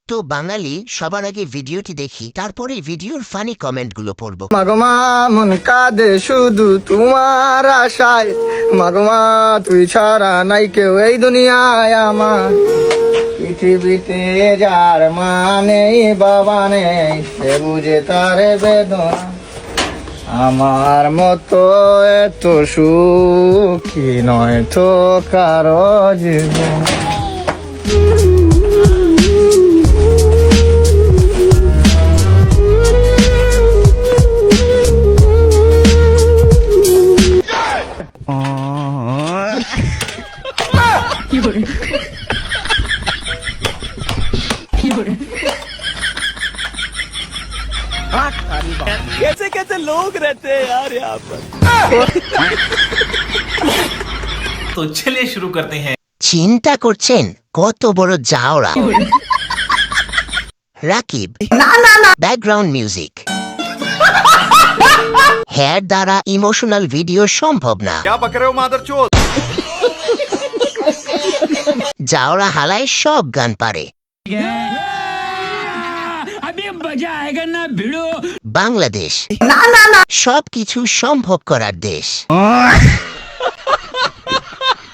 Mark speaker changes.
Speaker 1: তো বাঙালি সবার আগে ভিডিওটি দেখি, তারপরে ভিডিওর ফানি কমেন্টগুলো পড়ব।
Speaker 2: মাগমা মন কাঁদে শুধু তোমার আশায়, মাগমা তুই ছাড়া নাই কেউ এই দুনিয়ায় আমার। পৃথিবীতে যার মা নেই বাবা নেই, সে বুঝে তার বেদনা। আমার মতো এত সুখী নয় তো কারো জীবন।
Speaker 3: कैसे कैसे लोग रहते हैं यार यहाँ पर।
Speaker 4: तो चलिए शुरू करते हैं।
Speaker 1: চিন্তা করছেন কত বড় জাওরা। Rakib background music. হেয়ার দ্বারা ইমোশনাল ভিডিও সম্ভব না।
Speaker 3: क्या बक रहे हो मादरचोद?
Speaker 1: জাওরা হালায় সব গান পারে। বাংলাদেশ সবকিছু সম্ভব করার দেশ।